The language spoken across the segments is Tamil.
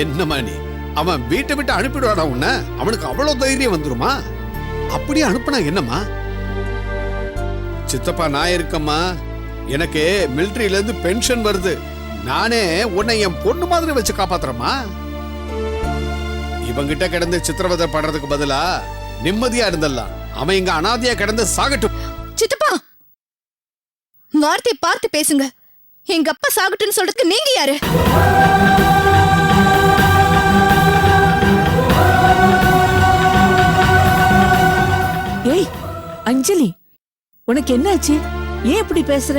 என்னம்மா நீ? அவன் வீட்டை விட்டு அனுப்பிடுவாடா உன்ன? அவனுக்கு அவ்வளவு தைரியம் வந்துருமா? அப்படியே அனுப்புனா என்னம்மா? சித்தப்பா நான் இருக்கம்மா. எனக்கு மிலிட்டரியில இருந்து பென்ஷன் வருது. நானே உன்னை என் பொண்ணு மாதிரி வச்சு காப்பாத்துறேம்மா. இவங்கிட்ட கிடந்து சித்திரவதை படுறதுக்கு பதிலா நிம்மதியா இருந்தல்லாம். அவன் இங்க அனாதையா கிடந்து சாகட்டும். சித்தப்பா, வார்த்தை பார்த்து பேசுங்க. எங்க அப்பா சாகட்டுன்னு சொல்றதுக்கு நீங்க யாரு? ஏய் அஞ்சலி, உனக்கு என்னாச்சு? ஏன் இப்படி பேசுற?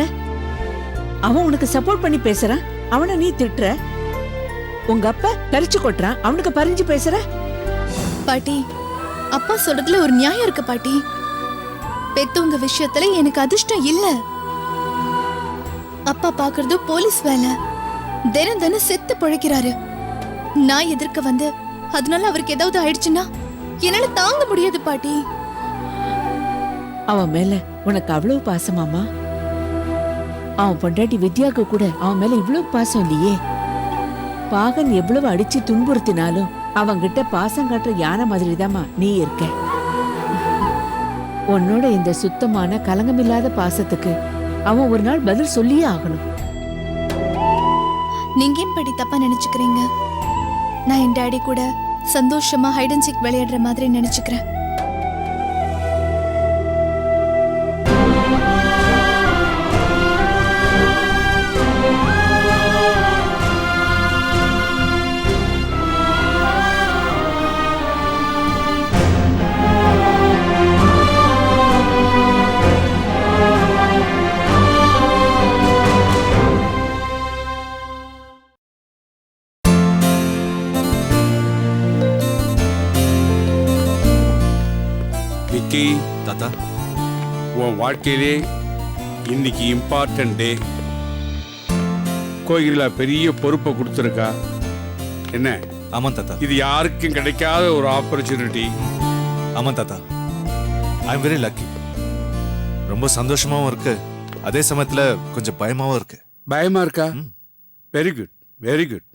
அவன் உனக்கு சப்போர்ட் பண்ணி பேசுறான், அவனை நீ திட்டுற. உங்க அப்பா கரிச்சு கொட்டுறான், அவனுக்கு பறிஞ்சு பேசுற. பாட்டி, அப்பா சொல்றதுல ஒரு நியாயம் இருக்கு பாட்டி. பெத்தவங்க விஷயத்துல எனக்கு அதிர்ஷ்டம் இல்ல. அப்பா பாக்குறது போலீஸ் வேலை. தினம் தினம் செத்து பிழைக்கிறாரு. நான் எதிர்க்க வந்து அதனால அவருக்கு ஏதாவது ஆயிடுச்சுன்னா என்னால தாங்க முடியாது பாட்டி. அவன் மேல உனக்கு அவ்வளவு பாசமாமா? அவன் பொண்டாட்டி வித்யாக்கு கூட அவன் மேல இவ்வளவு பாசம் இல்லையே. பாகன் எவ்வளவு அடிச்சு துன்புறுத்தினாலும் அவங்கிட்ட பாசம் காட்டுற யானை மாதிரிதாம்மா நீ இருக்க. உன்னோட இந்த சுத்தமான கலங்கமில்லாத பாசத்துக்கு அவன் ஒரு நாள் பதில் சொல்லியே ஆகணும். நீங்க ஏன் படி தப்பா நினைச்சுக்கிறீங்க? நான் என் டாடி கூட சந்தோஷமா ஹைட் அண்ட் சீக் விளையாடுற மாதிரி நினைச்சுக்கிறேன். விக்கி, தாத்தா, உன் வாழ்க்கையிலே இன்னைக்கு இம்பார்ட்டன்ட் டே. கோயிலில் பெரிய பொறுப்பை கொடுத்துருக்கா. என்ன? ஆமாம் தாத்தா. இது யாருக்கும் கிடைக்காத ஒரு ஆப்பர்ச்சுனிட்டி. ஆமாம் தாத்தா, ஐ எம் வெரி லக்கி. ரொம்ப சந்தோஷமாவும் இருக்கு, அதே சமயத்துல கொஞ்சம் பயமாவும் இருக்கு. பயமா இருக்கா? Very good, very good.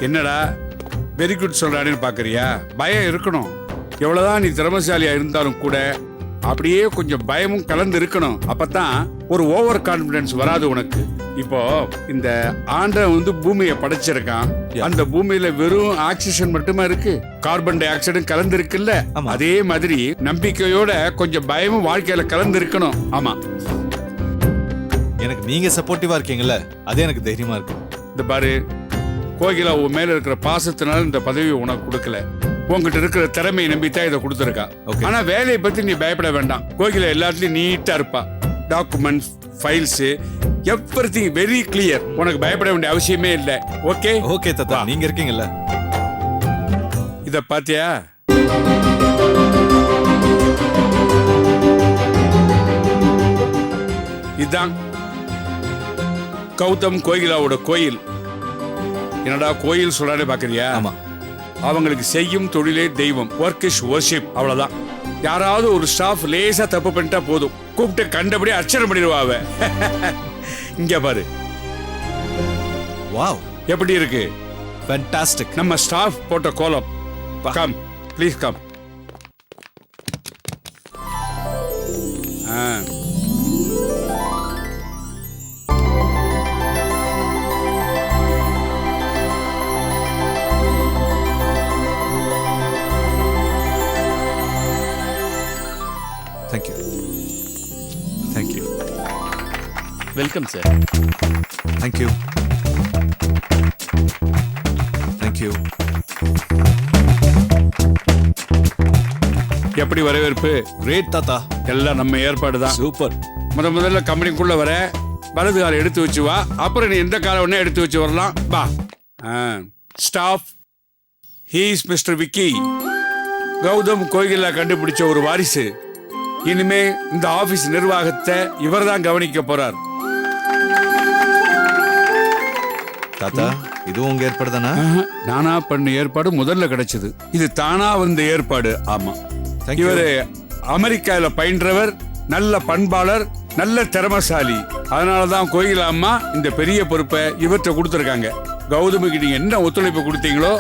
என்னடா வெரி குட் சொல்றானு பாக்குறியா? பயம் இருக்கணும். எவ்வளவுதான் நீ திறமசாலியா இருந்தாலும் கூட அப்படியே கொஞ்சம் பயமும் கலந்து இருக்கணும். அப்பதான் ஒரு ஓவர் கான்பிடன்ஸ் வராது உனக்கு. இப்போ இந்த ஆண்டவன் வந்து பூமியை படைச்சிருக்கான். அந்த பூமியில வெறும் ஆக்சிஜன் மட்டுமா இருக்கு? கார்பன் டை ஆக்சைடும் கலந்து இருக்குல்ல? அதே மாதிரி நம்பிக்கையோட கொஞ்சம் பயமும் வாழ்க்கையில கலந்து இருக்கணும். ஆமா, எனக்கு நீங்க சப்போர்ட்டிவா இருக்கீங்கல்ல, அதே எனக்கு தைரியமா இருக்கு. இந்த பாரு, கோகிலா உன் மேல இருக்கிற பாசத்தினால இந்த பதவி உனக்கு கொடுக்கல. உங்ககிட்ட இருக்கிற திறமையை நம்பித்தான் இதை கொடுத்துருக்கா. ஆனா வேலையை பத்தி நீ பயப்பட வேண்டாம். கோகிலா எல்லாத்துலயும் நீட்டா இருப்பா. Documents, files, everything very clear. உனக்கு பயப்பட வேண்டிய அவசியமே இல்லை. ஓகே? ஓகே தாத்தா, நீங்க இருக்கீங்கல்ல. இத பாத்தியா? இதுதான் கௌதம் கோகிலாவோட கோயில். என்னடா கோயில் சொல்றானே பாக்குறியா? ஆமா. அவங்களுக்கு செய்யும் தொழிலே தெய்வம். Work is worship. அவ்வளவுதான். யாராவது ஒரு ஸ்டாஃப் லேசா தப்பு பண்ணிட்டா போதும், கூப்பிட்டு கண்டபடி அர்ச்சனை பண்ணிடுவாவ. இங்க பாரு, வாவ், எப்படி இருக்கு? ஃபேண்டாஸ்டிக். நம்ம ஸ்டாஃப் போட்ட கோலம். Come please come. Thank you. Thank you. Welcome sir. Thank you. Thank you. எப்படி வரவேற்பு? Great தாத்தா. எல்லாம் நம்ம ஏற்பாடு தான். சூப்பர். முதல்ல கம்பெனிக்குள்ள வர வலது காலை எடுத்து வச்சு வா. அப்புறம் நீ எந்த காலை ஒண்ணே எடுத்து வச்சு வரலாம். வா. Staff, he is mister Vicky. Gautham Kokila கண்டுபிடிச்ச ஒரு வாரிசு. இனிமே இந்த ஆபீஸ் நிர்வாகத்தை இவர் தான் கவனிக்க போறார். தாத்தா, இதுவும் உங்க ஏற்பாடு தானா? நானா பண்ண ஏற்பாடு முதல்ல கிடைச்சது. இது தானா வந்த ஏற்பாடு. ஆமா. இவரு அமெரிக்கால பயின்றவர், நல்ல பண்பாளர், நல்ல திறமசாலி. அதனாலதான் கோகிலா அம்மா இந்த பெரிய பொறுப்பை இவர்கிட்ட கொடுத்துருக்காங்க. கௌதமுக்கு நீங்க என்ன ஒத்துழைப்பு கொடுத்தீங்களோ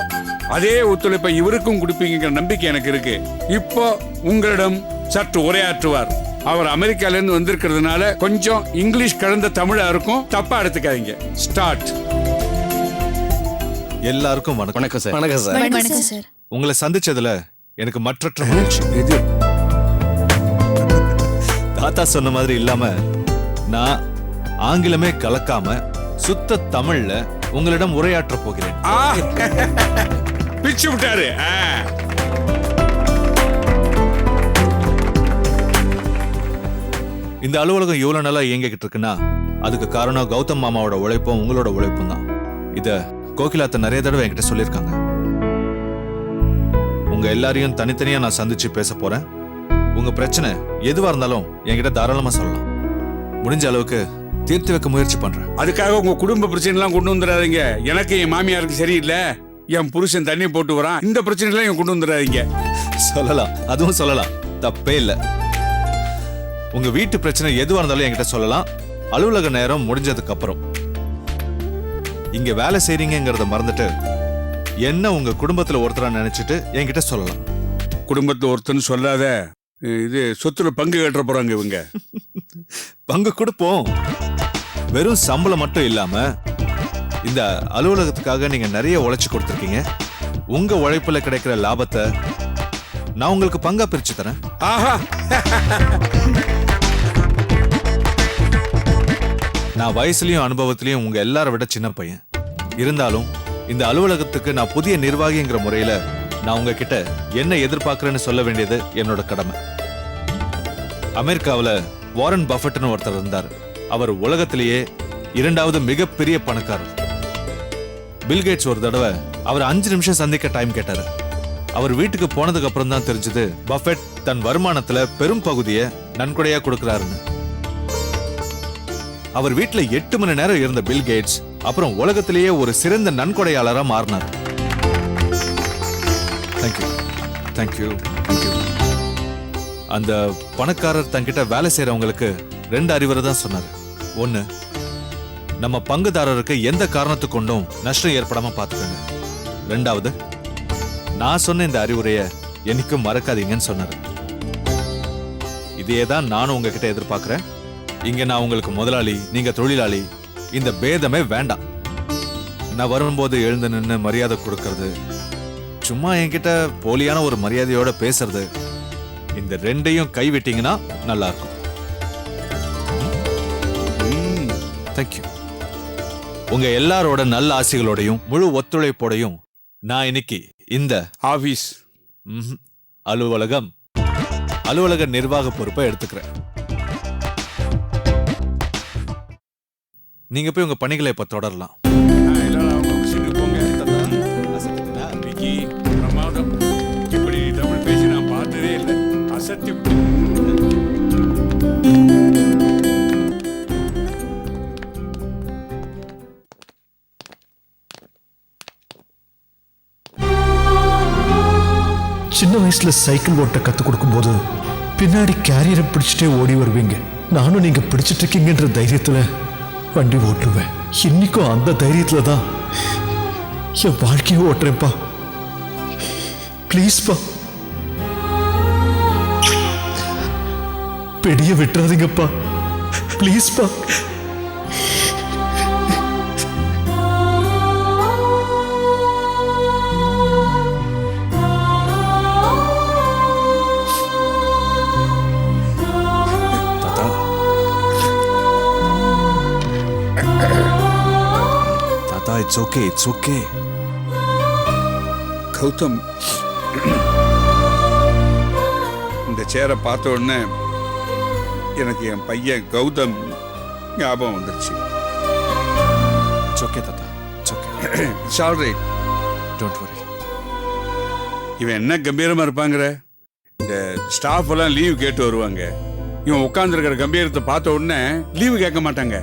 அதே ஒத்துழைப்பை இவருக்கும் கொடுப்பீங்கிற நம்பிக்கை எனக்கு இருக்கு. இப்போ உங்களிடம் சற்று உரையாற்றுவார். அவர் அமெரிக்கால இருந்து வந்திருக்கிறதுனால கொஞ்சம் இங்கிலீஷ் கலந்த தமிழா இருக்கும், தப்பா எடுத்துக்காதீங்க. ஸ்டார்ட். எல்லாருக்கும் வணக்கம். வணக்கம் சார். வணக்கம் சார். வணக்கம் சார். உங்களை சந்திச்சதுல எனக்கு மற்றற்ற மகிழ்ச்சி. இது தாத்தா சொன்ன மாதிரி இல்லாம நான் ஆங்கிலமே கலக்காம சுத்த தமிழ்ல உங்களிடம் உரையாற்ற போகிறேன். பிச்சு விட்டாரு. இந்த அலுவலகம் இவ்வளவு நாளா இயங்கிக்கிட்டு இருக்குன்னா அதுக்கு காரணம் கௌதம் மாமாவோட உழைப்பும் உங்களோட உழைப்பும் தான். இத கோகிலாத்த நிறைய தடவை என்கிட்ட சொல்லியிருக்காங்க. உங்க எல்லாரையும் தனித்தனியா நான் சந்திச்சு பேச போறேன். உங்க பிரச்சனை எதுவா இருந்தாலும் என்கிட்ட தாராளமா சொல்லலாம். முடிஞ்ச அளவுக்கு தீர்த்து வைக்க முயற்சி பண்றேன். அதுக்காக உங்க குடும்ப பிரச்சனை எல்லாம் கொண்டு வந்துடாதீங்க. எனக்கு என் மாமியாருக்கு சரியில்லை, என் புருஷன் தண்ணி போட்டு வரான், இந்த பிரச்சனை எல்லாம் என் கொண்டு வந்துடாதீங்க. சொல்லலாம், அதுவும் சொல்லலாம், தப்பே இல்லை. உங்க வீட்டு பிரச்சனை எதுவா இருந்தாலும் என்கிட்ட சொல்லலாம். அலுவலக நேரம் முடிஞ்சதுக்கு அப்புறம். இங்க வேலை செய்றீங்கிறத மறந்துட்டு என்ன உங்க குடும்பத்துல ஒருத்தரா நினைச்சிட்டு என்கிட்ட சொல்லலாம். குடும்பத்தை ஒருத்தன்னு சொல்லாத, இது சொத்துல பங்கு கட்டுற போறாங்க இவங்க. பங்கு கொடுப்போம். வெறும் சம்பளம் மட்டும் இல்லாம இந்த அலுவலகத்துக்காக நீங்க நிறைய உழைச்சு கொடுத்துருக்கீங்க. உங்க உழைப்புல கிடைக்கிற லாபத்தை நான் உங்களுக்கு பங்கா பிரிச்சு தரேன். ஆஹா, நான் வயசுலயும் அனுபவத்திலயும் உங்க எல்லாரை விட சின்ன பையன். இருந்தாலும் இந்த அலுவலகத்துக்கு நான் புதிய நிர்வாகிங்கிற முறையில நான் உங்ககிட்ட என்ன எதிர்பார்க்கிறேன்னு சொல்ல வேண்டியது என்னோட கடமை. அமெரிக்காவில் வாரன் பஃபெட்னு ஒருத்தர் இருந்தார். அவர் உலகத்திலேயே 2வது மிகப்பெரிய பணக்காரர். பில்கேட்ஸ் ஒரு தடவை அவர் 5 நிமிஷம் சந்திக்க டைம் கேட்டாரு. அவர் வீட்டுக்கு போனதுக்கு அப்புறம் தான் தெரிஞ்சது பஃபெட் தன் வருமானத்துல பெரும் பகுதியை நன்கொடையா கொடுக்கிறாருன்னு. அவர் வீட்டுல 8 மணி நேரம் இருந்த பில்கேட்ஸ் அப்புறம் உலகத்திலேயே ஒரு சிறந்த நன்கொடையாளரா மாறினார். Thank you thank you thank you. அந்த பணக்காரர் தங்கிட்ட வேலை செய்யறவங்களுக்கு 2 அறிவுரை தான் சொன்னாரு. 1, நம்ம பங்குதாரருக்கு எந்த காரணத்து கொண்டும் நஷ்டம் ஏற்படாம பாத்துக்கோங்க. 2வது, நான் சொன்ன இந்த அறிவுரைய என்னைக்கும் மறக்காதீங்கன்னு சொன்னாரு. இதே தான் நானும் உங்ககிட்ட எதிர்பார்க்கிறேன். இங்க நான் உங்களுக்கு முதலாளி, நீங்க தொழிலாளி, இந்த பேதமே வேண்டாம். நான் வரும்போது எழுந்து நின்று மரியாதை கொடுக்கறது, சும்மா என்கிட்ட போலியான ஒரு மரியாதையோட பேசுறது, இந்த 2ஐயும் கைவிட்டீங்கன்னா நல்லா இருக்கும். தேங்க்யூ. உங்க எல்லாரோட நல்ல ஆசைகளோடையும் முழு ஒத்துழைப்போடையும் நான் இன்னைக்கு இந்த ஆபீஸ் அலுவலக நிர்வாக பொறுப்பை எடுத்துக்கிறேன். நீங்க போய் உங்க பணிகளை இப்ப தொடரலாம். விக்கி, பிரமாதம். இப்படி தமிழ் பேசி நான் பார்த்ததே இல்லை. அசத்தி சின்ன வயசுல சைக்கிள் ஓட்ட கத்து கொடுக்கும் போது பின்னாடி கேரியரை பிடிச்சிட்டே ஓடி வருவீங்க. நானும் நீங்க பிடிச்சிட்டு இருக்கீங்கன்ற தைரியத்துல வண்டி ஓட்டுவேன். இன்னைக்கும் அந்த தைரியத்துல தான் என் வாழ்க்கையை ஓட்டுறேன்ப்பா. ப்ளீஸ்ப்பா, பெரிய விட்டுறாதீங்கப்பா. ப்ளீஸ்ப்பா. It's okay, it's okay. Gautham, இந்த சேரை பார்த்த உடனே எனக்கு என் பையன் கௌதம் ஞாபகம் வந்துருச்சு. It's okay, Tata. It's okay. It's all right. Don't worry. இவன் என்ன கம்பீரமா இருப்பாங்கிற. இந்த ஸ்டாஃப் எல்லாம் லீவ் கேட்டு வருவாங்க. இவன் உட்கார்ந்துருக்கிற கம்பீரத்தை பார்த்த உடனே லீவு கேட்க மாட்டாங்க.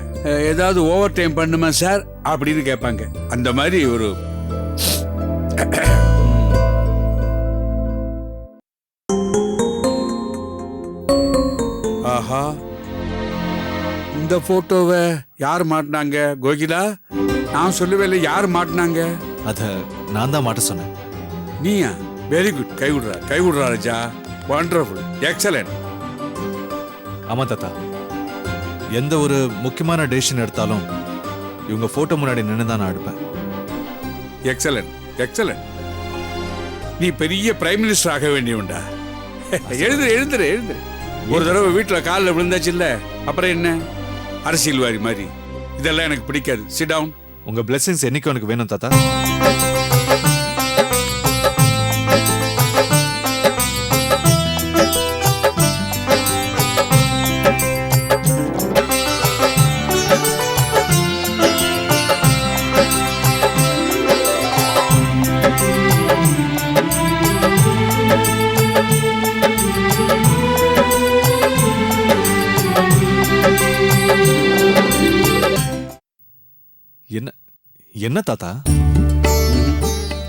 ஏதாவது ஓவர் டைம் பண்ணுமா சார் அப்படின்னு கேட்பாங்க. அந்த மாதிரி ஒரு ஆஹா, இந்த அந்த போட்டோவை யார் மாட்டினாங்க கோகிலா? நான் சொல்லவே இல்லை, யார் மாட்டினாங்க? அத நான் தான் மாட்ட சொன்னேன். நீயா? Very good. கை விடுறா ராஜா. Wonderful, excellent. ஆமா தாத்தா, எந்த ஒரு முக்கியமான டெசிஷன் எடுத்தாலும் இவங்க போட்டோ முன்னாடி நின்று தான் நான் எடுப்பேன். எக்ஸலன்ட். நீ பெரிய பிரைம் மினிஸ்டர் ஆக வேண்டியவன்டா. எழுந்துரு. ஒரு தடவை வீட்டில் காலில் விழுந்தாச்சு இல்ல, அப்புறம் என்ன அரசியல்வாதி மாதிரி? இதெல்லாம் எனக்கு பிடிக்காது. Sit down. உங்க பிளெஸிங்ஸ் என்னைக்கும் எனக்கு வேணும் தாத்தா. என்ன தாத்தா?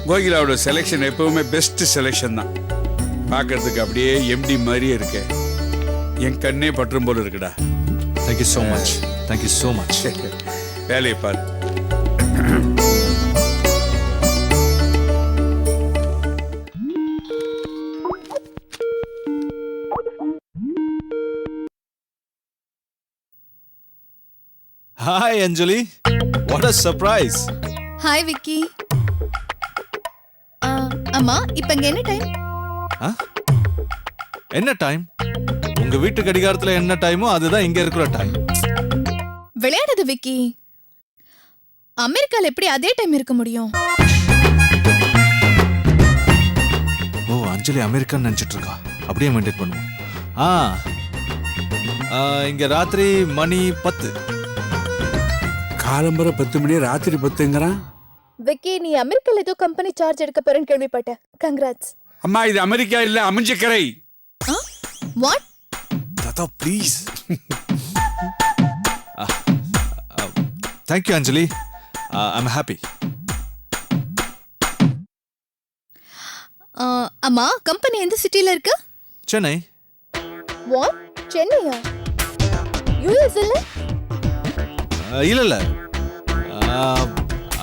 கோகிலாவோட செலெக்ஷன் எப்பவுமே பெஸ்ட் செலெக்ஷன் தான். பார்க்கறதுக்கு அப்படியே எம்டி மாதிரியே இருக்கு. என் கண்ணே பற்றும் போல இருக்குடா. Thank you so much. வேலையை பாரு. Hi Anjali, what a surprise. Hi Vicky. அம்மா, இப்ப இங்க என்ன டைம்? என்ன டைம்? உங்க வீட்டு கடிகாரத்துல என்ன டைமோ அதுதான் இங்க இருக்கிற டைம். விளையாடுது விக்கி. அமெரிக்கால எப்படி அதே டைம் இருக்க முடியும்? ஓ, அஞ்சலி அமெரிக்கான்னு நினைச்சிட்டு இருக்கா. அப்படியே மெயின்டைன் பண்ணுவோம். இங்க ராத்திரி மணி 10. காலம்பரை 10 மணி, ராத்திரி 10ங்கிறான். விக்கி, நீ அமெரிக்கால ஏதோ கம்பெனி சார்ஜ் எடுக்க போறேன்னு கேள்விப்பட்டேன். கங்க்ராட்ஸ். அம்மா, இது அமெரிக்கா இல்ல, அமைஞ்சக்கரை. வாட்? தாத்தா please. Thank you Anjali, I'm happy. அம்மா, கம்பெனி எந்த சிட்டில இருக்கு? சென்னை. வாட்? சென்னையா? யுஎஸ் இல்ல? இல்ல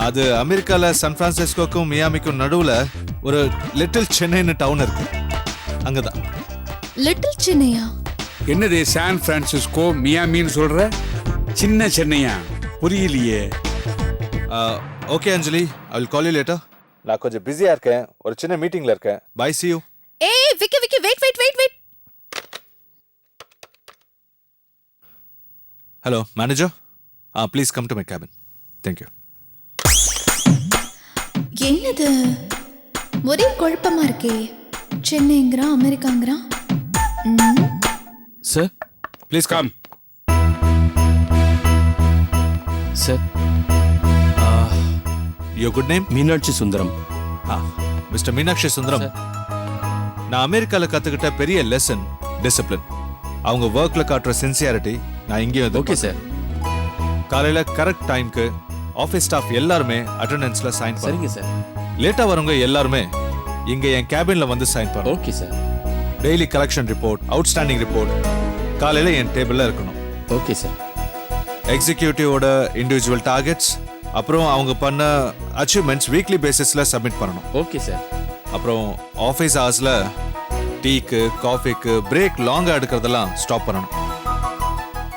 அது அமெரிக்கால சான் பிரான்சிஸ்கோக்கும் மியாமிக்கும் நடுவுல ஒரு லிட்டில் சென்னைன்னு டவுன் இருக்கு, அங்கதான். லிட்டில் சென்னையா? என்னது சான் பிரான்சிஸ்கோ மியாமின்னு சொல்ற? சின்ன சென்னையா? புரியலையே. Okay Anjali, I will call you later. நான் கொஞ்சம் பிஸியா இருக்கேன், ஒரு சின்ன மீட்டிங்ல இருக்கேன். Bye, see you. ஏய் Vicky, wait. Hello manager, please come to my cabin. Thank you. என்னது ஒரே குழப்பமா இருக்கே. சென்னைங்கிறான், அமெரிக்காங்கிறான். Sir, please come. Sir, your good name? Meenakshi Sundaram. Mister Meenakshi Sundaram. நான் அமெரிக்கால கத்துக்கிட்ட பெரிய லெசன் டிசிப்ளின். அவங்க ஒர்க்ல காட்டுற சின்சியாரிட்டி நான் இங்கேயும். Okay sir. காலையில கரெக்ட் டைம்க்கு ஆஃபீஸ் ஸ்டாஃப் எல்லாருமே அட்டெண்டன்ஸ்ல சைன் சரிங்க பண்ணுங்க சார். லேட்டா வரவங்க எல்லாருமே இங்க என் கேபின்ல வந்து சைன் பண்ணுங்க. Okay sir. Daily collection report, outstanding report காலையில என் டேபிள்ல இருக்கணும். Okay sir. எக்ஸிக்யூட்டிவோட இண்டிவிஜுவல் டார்கெட்ஸ், அப்புறம் அவங்க பண்ண அச்சீவ்மெண்ட்ஸ் வீக்லி பேசிஸ்ல சப்மிட் பண்ணணும். Okay sir. அப்புறம் ஆஃபீஸ் ஹவர்ஸ்ல டீக்கு காஃபிக்கு பிரேக் லாங்கா எடுக்கிறதெல்லாம் ஸ்டாப் பண்ணணும்.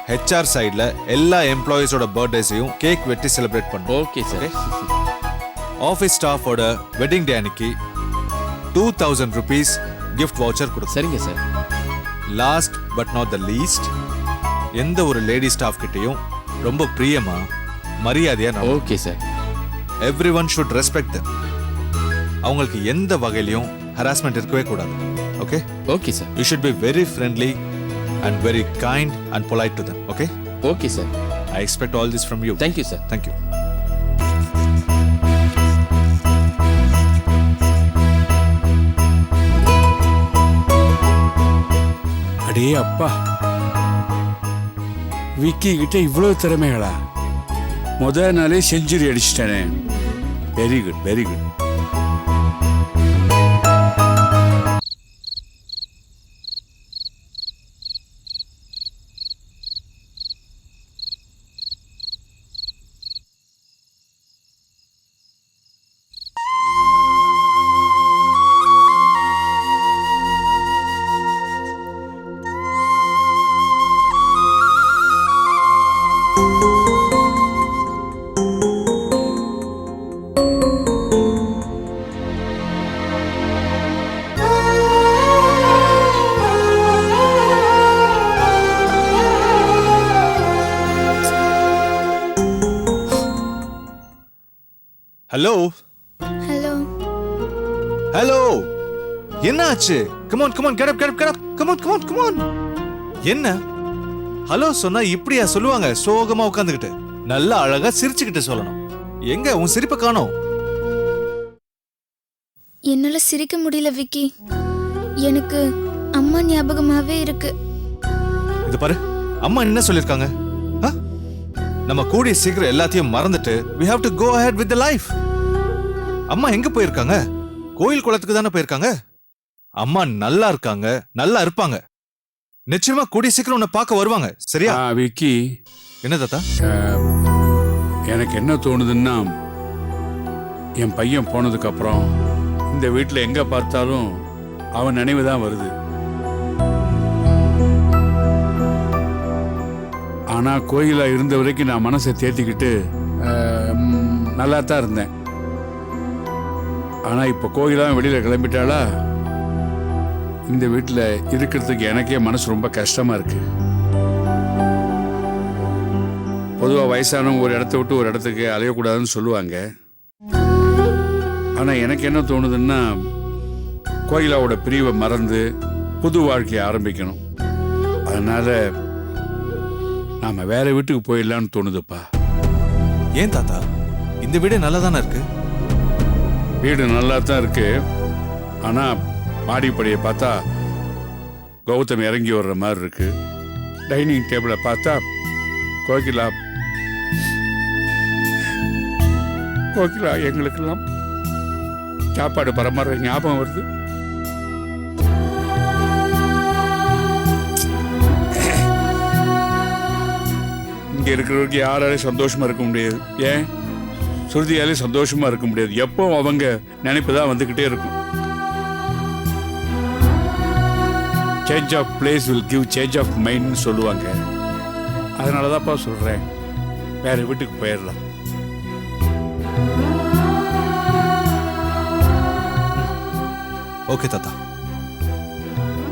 ஹெச்ஆர் சைடில் எல்லா எம்ப்ளாயீஸோட பர்த்டேஸையும் கேக் வெட்டி செலிப்ரேட் பண்ணுவோம். Okay sir. ஆஃபீஸ் ஸ்டாஃபோட வெட்டிங் டே அன்னைக்கு 2000 rupees gift voucher கொடுக்கும். சரிங்க சார். Last but not the least, எந்த ஒரு லேடி ஸ்டாஃப் கிட்டையும் ரொம்ப பிரியமா மரியாதையா நடந்துக்கணும். Okay sir. Everyone should respect them. அவங்களுக்கு எந்த வகையிலையும் ஹராஸ்மெண்ட் இருக்கவே கூடாது. Okay? Okay sir. You should be very friendly and very kind and polite to them. Okay? Okay sir. I expect all this from you. Thank you, sir. Thank you. அடே அப்பா, விக்கி கிட்ட இவ்வளவு திறமைகளா? முத நாளே செஞ்சுரி அடிச்சிட்டானே. Very good. Hello hello. Hello என்ன ஆச்சு? Come on come on get up get up get up come on come on come on. என்ன ஹலோ சொன்னா இப்படியா சொல்லுவாங்க? சோகமா உட்கார்ந்துகிட்டு நல்லா அழகா சிரிச்சுக்கிட்டு சொல்லணும். எங்க உன் சிரிப்பை காணோம்? என்னால சிரிக்க முடியல விக்கி. எனக்கு அம்மா ஞாபகமாவே இருக்கு. இது பாரு, அம்மா என்ன சொல்லிருக்காங்க? நம்ம கூடிய சீக்கிரம் எல்லாத்தையும் மறந்துட்டு we have to go ahead with the life. அம்மா எங்க போயிருக்காங்க? கோயில் குளத்துக்கு தானே போயிருக்காங்க. அம்மா நல்லா இருக்காங்க, நல்லா இருப்பாங்க. நிச்சயமா கூடிய சீக்கிரம் உன்னை பார்க்க வருவாங்க. சரியா? விக்கி, என்ன தாத்தா? எனக்கு என்ன தோணுதுன்னா, என் பையன் போனதுக்கு அப்புறம் இந்த வீட்டில் எங்க பார்த்தாலும் அவன் நினைவு தான் வருது. ஆனா கோயிலா இருந்த வரைக்கும் நான் மனசை தேத்திக்கிட்டு நல்லா தான் இருந்தேன். ஆனா இப்ப கோயிலா வெளியில கிளம்பிட்டாளா, இந்த வீட்டில் இருக்கிறதுக்கு எனக்கே மனசு ரொம்ப கஷ்டமா இருக்கு. பொதுவாக வயசானவங்க ஒரு இடத்த விட்டு ஒரு இடத்துக்கு அலையக்கூடாதுன்னு சொல்லுவாங்க. ஆனா எனக்கு என்ன தோணுதுன்னா, கோயிலாவோட பிரிவை மறந்து புது வாழ்க்கையை ஆரம்பிக்கணும். அதனால நாம வேற வீட்டுக்கு போயிடலான்னு தோணுதுப்பா. ஏன் தாத்தா? இந்த வீடு நல்லா தானே இருக்கு. வீடு நல்லா தான் இருக்கு. ஆனா மாடிப்படியை பார்த்தா கௌதம் இறங்கி வர்ற மாதிரி இருக்கு. டைனிங் டேபிளை பார்த்தா கோகிலா எங்களுக்கெல்லாம் சாப்பாடு பரமாற ஞாபகம் வருது. இங்க இருக்கிறவருக்கு யாராலையும் சந்தோஷமா இருக்க முடியாது. ஏன் சுருதியாலே சந்தோஷமா இருக்க முடியாது. எப்போ அவங்க நினைப்பு தான் வந்துகிட்டே இருக்கும். Change of place will give change of மைண்ட்னு சொல்லுவாங்க. அதனால தான்ப்பா சொல்றேன், வேற வீட்டுக்கு போயிடலாம். ஓகே தாத்தா,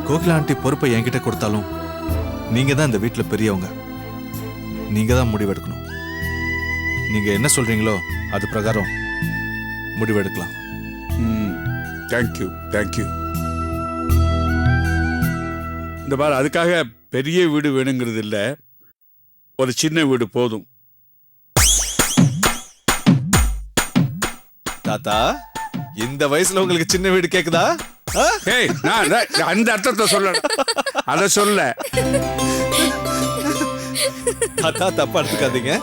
கோகிலா ஆண்டி பொறுப்பை என்கிட்ட கொடுத்தாலும் நீங்க தான் இந்த வீட்டுல பெரியவங்க. நீங்க தான் முடிவெடுக்கணும். நீங்க என்ன சொல்றீங்களோ அது பிரகாரம் முடிவெடுக்கலாம். Thank you thank you. இந்த பாரு, அதுக்காக பெரிய வீடு வேணுங்கிறது இல்லை, ஒரு சின்ன வீடு போதும். தாத்தா, இந்த வயசுல உங்களுக்கு சின்ன வீடு கேக்குதா? ஏய், நான் அந்த அர்த்தத்தை சொல்ல, அதை சொல்ல. தாத்தா தப்பா எடுத்துக்காதீங்க.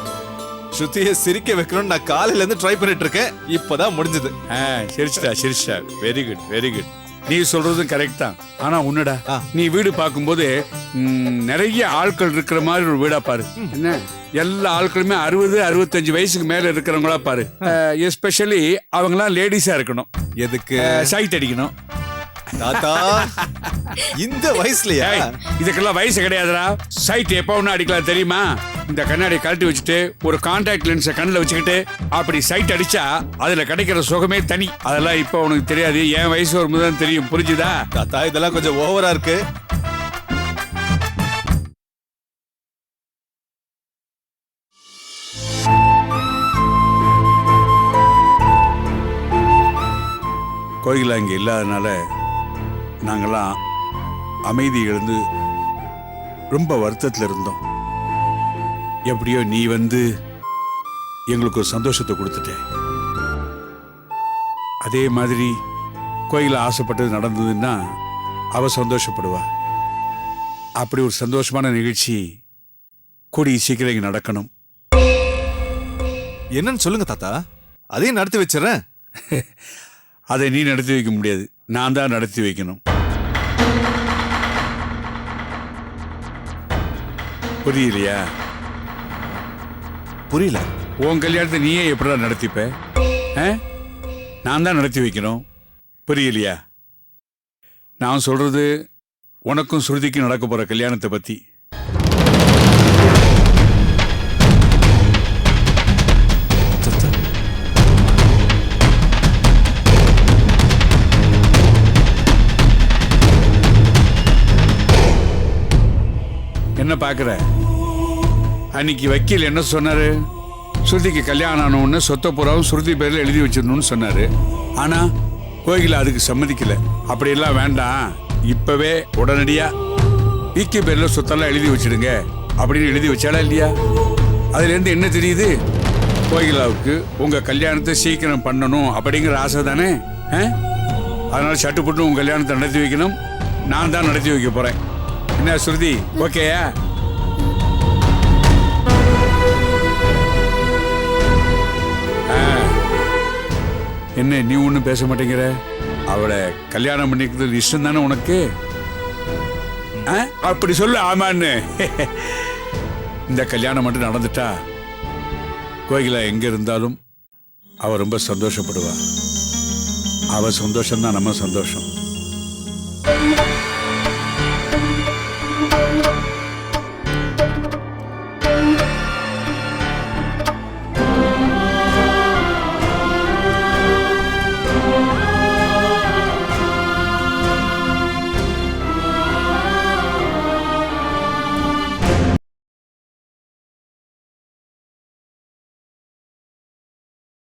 ஸ்ருதியை சிரிக்க வைக்கணும்னு நான் காலையில இருந்து ட்ரை பண்ணிட்டு இருக்கேன். இப்பதான் முடிஞ்சது. சிரிச்சிட்டா. Very good very good. நீ சொல்றதும் கரெக்ட் தான். ஆனா உன்னடா, நீ வீடு பார்க்கும்போது நிறைய ஆட்கள் இருக்கிற மாதிரி ஒரு வீடா பாரு. என்ன, எல்லா ஆட்களுமே 60-65 வயசுக்கு மேல இருக்கிறவங்களா பாரு. எஸ்பெஷலி அவங்கலாம் லேடிஸா இருக்கணும். எதுக்கு? சைட் அடிக்கணும். தாத்தா, இந்த வயசுலயா? இதுக்கெல்லாம் வயசு கிடையாதுடா. சைட் எப்ப ஒண்ணு அடிக்கலாம் தெரியுமா? இந்த கண்ணாடி கழட்டி வச்சுட்டு ஒரு கான்டாக்ட் லென்ஸை கண்ணில் வச்சுக்கிட்டு அப்படி சைட் அடிச்சா அதுல கிடைக்கிற சுகமே தனி. அதெல்லாம் இப்ப உனக்கு தெரியாது. என் வயசு வரும்போது தான் தெரியும். புரிஞ்சுதா? தாத்தா, இதெல்லாம் கொஞ்சம் ஓவரா இருக்கு. கோயிலா இங்க இல்லாதனால நாங்கெல்லாம் அமைதி இழந்து ரொம்ப வருத்தத்தில் இருந்தோம். எப்படியோ நீ வந்து எங்களுக்கு ஒரு சந்தோஷத்தை கொடுத்துட்ட. அதே மாதிரி கோயில ஆசைப்பட்டது நடந்ததுன்னா அவ சந்தோஷப்படுவா. அப்படி ஒரு சந்தோஷமான நிகழ்ச்சி கூடிய சீக்கிரம் இங்க நடக்கணும். என்னன்னு சொல்லுங்க தாத்தா, அதையும் நடத்தி வச்சிடறேன். அதை நீ நடத்தி வைக்க முடியாது, நான் தான் நடத்தி வைக்கணும். புரியலையா? புரியல. உன் கல்யாணத்தை நீயே எப்படா நடத்திப்ப? நான் தான் நடத்தி வைக்கணும். புரியலையா? நான் சொல்றது உனக்கும் ஸ்ருதிக்கும் நடக்க போற கல்யாணத்தை பத்தி. என்ன பாக்குற? அன்னைக்கு வக்கீல் என்ன சொன்னாரு? ஸ்ருதிக்கு கல்யாணம் ஆன உடனே சொத்தை பூராவும் ஸ்ருதி பேர்ல எழுதி வச்சிடணும்னு சொன்னாரு. ஆனா கோகிலா அதுக்கு சம்மதிக்கல. அப்படியெல்லாம் வேண்டாம், இப்பவே உடனடியா விக்கி பேர்ல சொத்தெல்லாம் எழுதி வச்சிடுங்க அப்படின்னு எழுதி வச்சாலா இல்லையா? அதுல இருந்து என்ன தெரியுது? கோகிலாவுக்கு உங்க கல்யாணத்தை சீக்கிரம் பண்ணணும் அப்படிங்கிற ஆசை தானே. அதனால சட்டுப்பட்டு உங்க கல்யாணத்தை நடத்தி வைக்கணும். நான் தான் நடத்தி வைக்க போறேன். என்ன ஸ்ருதி, ஓகேயா? என்ன நீ ஒன்றும் பேச மாட்டேங்கிற? அவளை கல்யாணம் பண்ணிக்கிறது இஷ்டம் தானே உனக்கு? அப்படி சொல்லு ஆமான்னு. இந்த கல்யாணம் மட்டும் நடந்துட்டா கோகிலா எங்க இருந்தாலும் அவ ரொம்ப சந்தோஷப்படுவா. அவ சந்தோஷம் தான் நம்ம சந்தோஷம்.